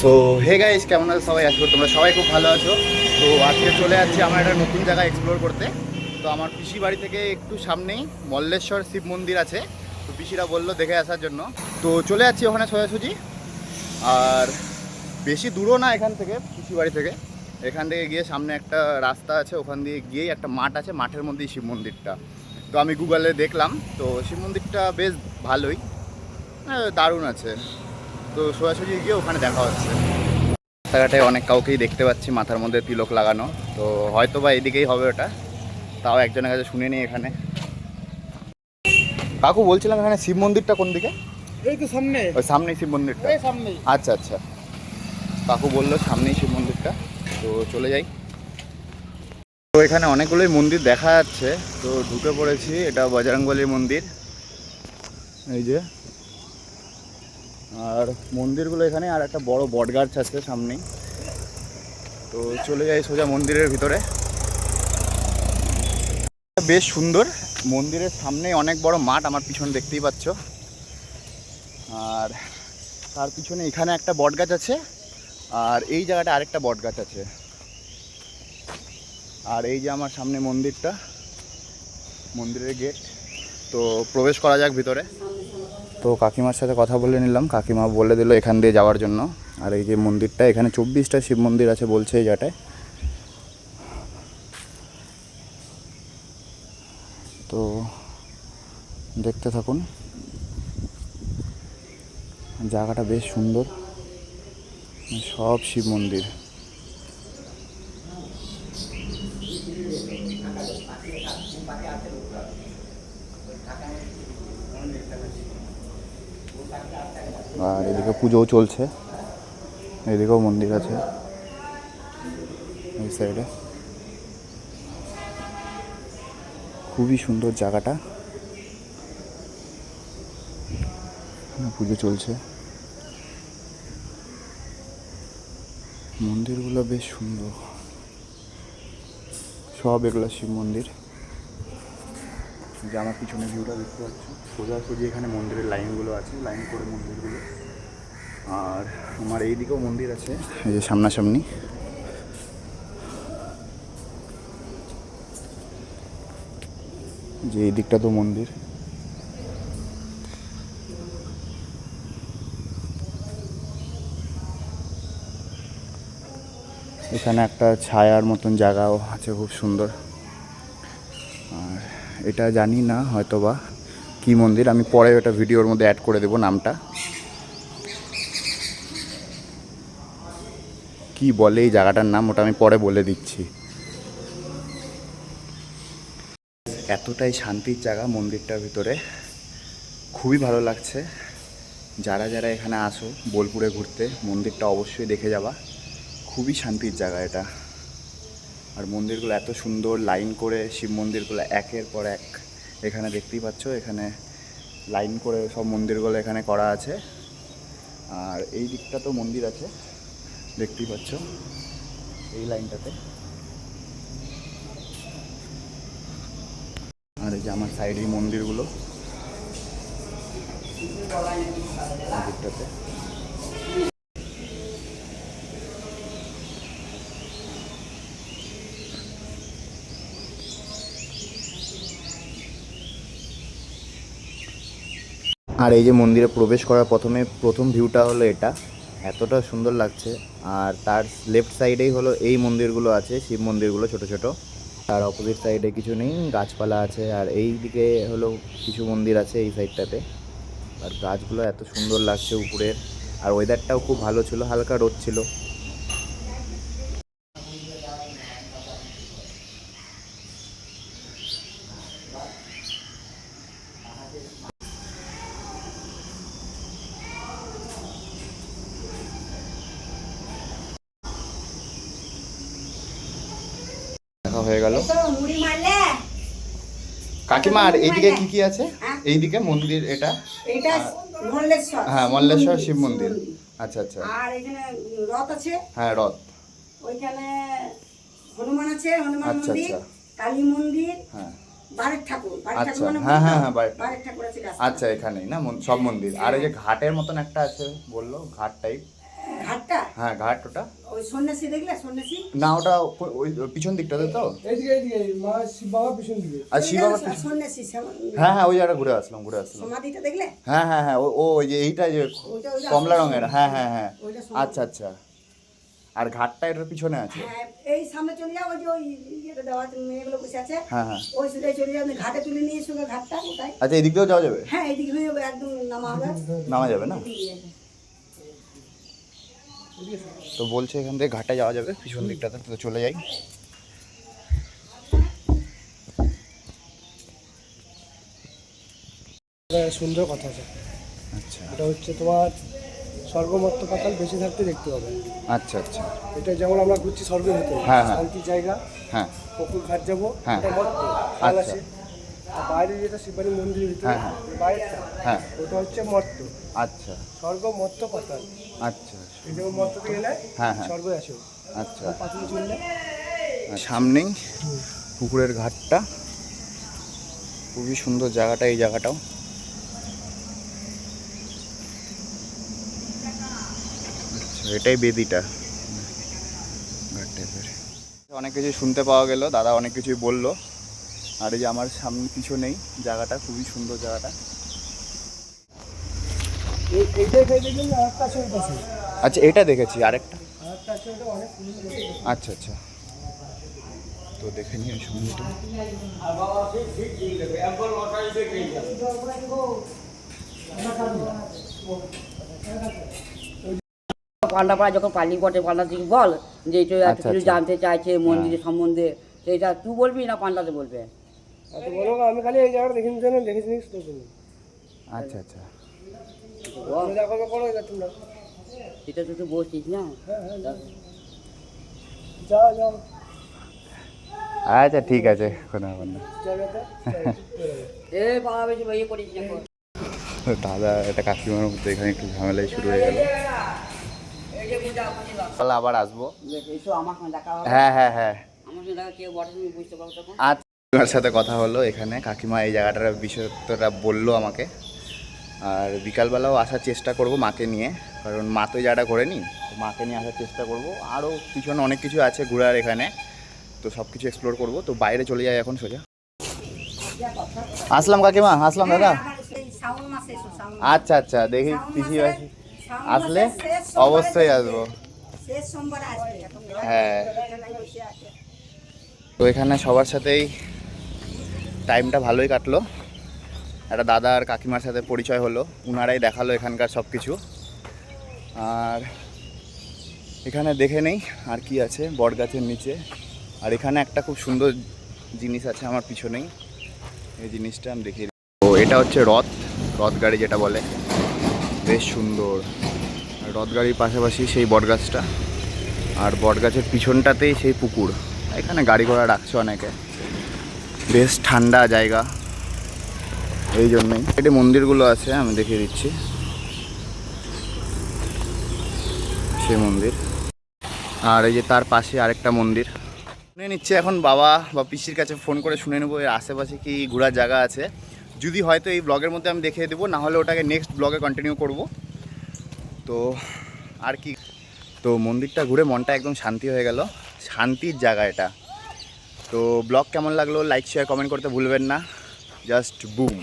তো hey guys, কেমন আছো সবাই? আশা করি তোমরা সবাই খুব ভালো আছো। তো আজকে চলে যাচ্ছি আমার একটা নতুন জায়গা এক্সপ্লোর করতে। তো আমার পিসি বাড়ি থেকে একটু সামনেই মল্লেশ্বর শিব মন্দির আছে। তো পিসিরা বললো দেখে আসার জন্য, তো চলে যাচ্ছি ওখানে সোজাসুজি। আর বেশি দূরও না এখান থেকে, পিসি বাড়ি থেকে। এখান থেকে গিয়ে সামনে একটা রাস্তা আছে, ওখান দিয়ে গিয়েই একটা মাঠ আছে, মাঠের মধ্যেই শিব মন্দিরটা। তো আমি গুগলে দেখলাম, তো শিব মন্দিরটা বেশ ভালোই, দারুণ আছে। তো সোজাসুজি গিয়ে ওখানে দেখা হচ্ছে। রাস্তাঘাটে অনেক কাউকেই দেখতে পাচ্ছি মাথার মধ্যে তিলক লাগানো, তো হয়তো বা এদিকেই হবে ওটা। তাও একজনের কাছে শুনে নিই এখানে। কাকু বলছিলাম এখানে শিব মন্দিরটা কোন দিকে? এই তো সামনে, ওই সামনেই শিব মন্দিরটা? এই সামনেই। আচ্ছা আচ্ছা, কাকু বললো সামনেই শিব মন্দিরটা, তো চলে যাই। তো এখানে অনেকগুলোই মন্দির দেখা যাচ্ছে, তো ঢুকে পড়েছি। এটা বজরংবলীর মন্দির, এই যে। আর মন্দিরগুলো এখানে, আর একটা বড় বটগাছ আছে সামনেই। তো চলে যাই সোজা মন্দিরের ভিতরে। বেশ সুন্দর, মন্দিরের সামনে অনেক বড় মাঠ, আমার পিছনে দেখতেই পাচ্ছ। আর তার পিছনে এখানে একটা বটগাছ আছে, আর এই জায়গাটা আরেকটা বটগাছ আছে। আর এই যে আমার সামনে মন্দিরটা, মন্দিরের গেট। তো প্রবেশ করা যাক ভিতরে। তো কাকিমার সাথে কথা বলে নিলাম, কাকিমা বলে দিল এখান দিয়ে যাওয়ার জন্য। আর এই যে মন্দিরটা, এখানে 24টা শিব মন্দির আছে বলছে এই জায়গাটায়। তো দেখতে থাকুন, জায়গাটা বেশ সুন্দর, সব শিব মন্দির। আর এদিকে পুজোও চলছে, এদিকেও মন্দির আছে এই সাইডে। খুবই সুন্দর জায়গাটা, পুজো চলছে। মন্দিরগুলো বেশ সুন্দর, সব এগুলো শিব মন্দির। যে আমার পিছনে ভিউটা দেখতে পাচ্ছি, সোজাসুজি এখানে মন্দিরের লাইনগুলো আছে, লাইন করে মন্দিরগুলো। আর আমার এই দিকেও মন্দির আছে, এই যে সামনাসামনি। যে এই দিকটা তো মন্দির। এখানে একটা ছায়ার মতন জায়গাও আছে, খুব সুন্দর। আর এটা জানি না হয়তো বা কী মন্দির, আমি পরে ওটা ভিডিওর মধ্যে অ্যাড করে দেবো নামটা। কি বলে এই জায়গাটার নাম, ওটা আমি পরে বলে দিচ্ছি। এতটাই শান্তির জায়গা মন্দিরটার ভিতরে, খুবই ভালো লাগছে। যারা যারা এখানে আসো বোলপুরে ঘুরতে, মন্দিরটা অবশ্যই দেখে যাবা। খুবই শান্তির জায়গা এটা। আর মন্দিরগুলো এত সুন্দর, লাইন করে শিব মন্দিরগুলো একের পর এক। এখানে দেখতেই পাচ্ছ, এখানে লাইন করে সব মন্দিরগুলো এখানে করা আছে। আর এই দিকটা তো মন্দির আছে, দেখতেই পাচ্ছ এই লাইনটাতে। আর এই যে আমার সাইডেই মন্দিরগুলো দিকটাতে। আর এই যে মন্দিরে প্রবেশ করার প্রথম ভিউটা হলো এটা, এতটা সুন্দর লাগছে। আর তার লেফট সাইডেই হলো এই মন্দিরগুলো আছে, শিব মন্দিরগুলো ছোট ছোট। তার অপোজিট সাইডে কিছু নেই, গাছপালা আছে। আর এই দিকে হলো কিছু মন্দির আছে এই সাইডটাতে। আর গাছগুলো এত সুন্দর লাগছে উপরের। আর ওয়েদারটাও খুব ভালো ছিল, হালকা রোদ ছিল। দেখা হয়ে গেল। কাকিমা, আর এইদিকে কি কি আছে? এইদিকে মন্দির এটা, হ্যাঁ মল্লেশ্বর শিব মন্দির। আচ্ছা আচ্ছা। আর এখানে রথ আছে, হ্যাঁ রথ। ওইখানে হনুমান আছে, হনুমান আচ্ছা মন্দির, আচ্ছা। কালী মন্দির, হ্যাঁ বারের ঠাকুর, আচ্ছা, মানে হ্যাঁ হ্যাঁ হ্যাঁ বারের ঠাকুর আছে গাছে। আচ্ছা, এখানেই না সব মন্দির? আর এই যে ঘাটের মতন একটা আছে বললো, ঘাট টাইপ। ঘাটটা হ্যাঁ ঘাট ওটা। ওই সন্ন্যাসী দেখলে সন্ন্যাসী? না ওটা ওই পিছন দিকটাতে তো। এইদিকে মা শিব বাবা পিছন দিকে। আর শিব বাবা সন্ন্যাসী হ্যাঁ হ্যাঁ ওই জায়গাটা ঘুরে আসলাম সমাধিটা দেখলে? হ্যাঁ হ্যাঁ হ্যাঁ ও ওই যে এইটা যে ওইটা কমলা রঙের, হ্যাঁ হ্যাঁ হ্যাঁ ওইটা সমাধি। আচ্ছা আচ্ছা। আর ঘাটটা এটার পিছনে আছে। হ্যাঁ এই সামনে চলে যাও, ওই যে ওই ইয়েটা দেওয়া আছে, মেয়েগুলো বসে আছে, হ্যাঁ হ্যাঁ ওই সিধাই চলে যাও, ঘাটে তুলে নিয়ে এসো ঘাটটা কোথায়। আচ্ছা এই দিক দিয়েও যাওয়া যাবে? হ্যাঁ এইদিকে হয়ে যাবে, একদম নামা হবে। নামা যাবে না? তো বলছে এখান থেকে ঘাটে যাওয়া যাবে পিছন দিকটাতে, তো চলে যাই। সুন্দর কথা আছে। আচ্ছা এটা হচ্ছে তোমার স্বর্গমত্ত পাতাল বেশি থাকতে দেখতে পাবে। আচ্ছা আচ্ছা এটা যেমন আমরা ঘুরছি স্বর্গের ভিতরে, হ্যাঁ, হ্যাঁ। শান্তির জায়গা, হ্যাঁ পুকুর ঘাট যাবো, হ্যাঁ। এটা মত্ত আচ্ছা। আছে। আর বাইরে যেটা শিববাড়ি মন্দিরের ভিতরে, হ্যাঁ, হ্যাঁ। বাইরেটা হ্যাঁ ওটা হচ্ছে মত্ত। আচ্ছা স্বর্গ মত্ত পাতাল। আচ্ছা এই যেমন মত্ততে গেলে হ্যাঁ হ্যাঁ স্বর্গ আসো, আচ্ছা। পাতালে চললে সামনেই পুকুরের ঘাটটা, খুবই সুন্দর জায়গাটা, এই জায়গাটাও। আচ্ছা এটাই বেদিটা ঘাট টাইপের। অনেক কিছু শুনতে পাওয়া গেল, দাদা অনেক কিছুই বললো। আর এই যে আমার সামনে পিছনেই জায়গাটা, খুবই সুন্দর জায়গাটা। এইটাই দেখলেন আরেকটা আছে ওই পাশে, আচ্ছা এটা দেখেছি, আরেকটা আরেকটা আছে ওটা অনেক সুন্দর। আচ্ছা আচ্ছা। তো দেখে নিয়ে সমুদ্রটা। পান্ডাপাড়া যখন পালি পটে পান্ডা থেকে বল যে এটা এত আচ্ছা, কিছু আচ্ছা। জানতে চাইছে মন্দিরের সম্বন্ধে, তো এটা তুই বলবি না পান্ডাতে বলবে? আচ্ছা বলো না, আমি খালি এই জায়গাটা দেখে নিতে দেখেছি নিস তো তুমি। আচ্ছা আচ্ছা বল, তুমি যা করবে করো, এটা তোমরা। এটা তো তুই বলছিস না। হ্যাঁ হ্যাঁ যাও যাও আচ্ছা ঠিক আছে, কোনো ব্যাপার না। জায়গাটা এ বাবা বেশি ইয়ে করিস না। দাদা একটা কাকিমার মধ্যে এখানে একটু ঝামেলাই শুরু হয়ে গেল। এই যে বুঝা বুঝিবা, তাহলে আবার আসবো। এসো আমার সঙ্গে দেখা হবে। হ্যাঁ হ্যাঁ হ্যাঁ আমার সঙ্গে দেখা কেউ বটে তুমি বুঝতে পারো তখন। আজ কাকিমার সাথে কথা হলো এখানে, কাকিমা এই জায়গাটার বিশেষত্বটা বললো আমাকে। আর বিকালবেলাও আসার চেষ্টা করব মাকে নিয়ে, কারণ মা তো এই জায়গাটা ঘোরেনি, তো মাকে নিয়ে আসার চেষ্টা করব। আরও পিছনে অনেক কিছু আছে ঘোরার এখানে, তো সব কিছু এক্সপ্লোর করব। তো বাইরে চলে যাই এখন সোজা। আসলাম কাকিমা, আসলাম দাদা। শ্রাবণ মাসে এসো, শ্রাবণ আচ্ছা আচ্ছা, দেখি পিসি আসি, আসলে অবশ্যই আসবো। শেষ সোমবার আসবে। হ্যাঁ তো এখানে সবার সাথেই টাইমটা ভালোই কাটলো। একটা দাদা আর কাকিমার সাথে পরিচয় হলো, উনারাই দেখালো এখানকার সব কিছু। আর এখানে দেখে নেই আর কি আছে বট গাছের নিচে। আর এখানে একটা খুব সুন্দর জিনিস আছে আমার পিছনেই, এই জিনিসটা আমি দেখিয়ে দিই। তো এটা হচ্ছে রথ গাড়ি যেটা বলে, বেশ সুন্দর। রথ গাড়ির পাশাপাশি সেই বট গাছটা, আর বট গাছের পিছনটাতেই সেই পুকুর। এখানে গাড়ি ঘোড়া রাখছে অনেকে, বেশ ঠান্ডা জায়গা, এই জন্যই। এটি মন্দিরগুলো আছে, আমি দেখিয়ে দিচ্ছি সেই মন্দির। আর এই যে তার পাশে আরেকটা মন্দির। শুনে নিচ্ছে এখন বাবা বা পিসির কাছে ফোন করে শুনে নেবো এর আশেপাশে কি ঘোরার জায়গা আছে। যদি হয়তো এই ব্লগের মধ্যে আমি দেখিয়ে দেবো, না হলে ওটাকে নেক্সট ব্লগে কন্টিনিউ করব। তো আর কি, তো মন্দিরটা ঘুরে মনটা একদম শান্তি হয়ে গেল, শান্তির জায়গা এটা। তো ব্লগ কেমন লাগলো লাইক শেয়ার কমেন্ট করতে ভুলবেন না। Just broom.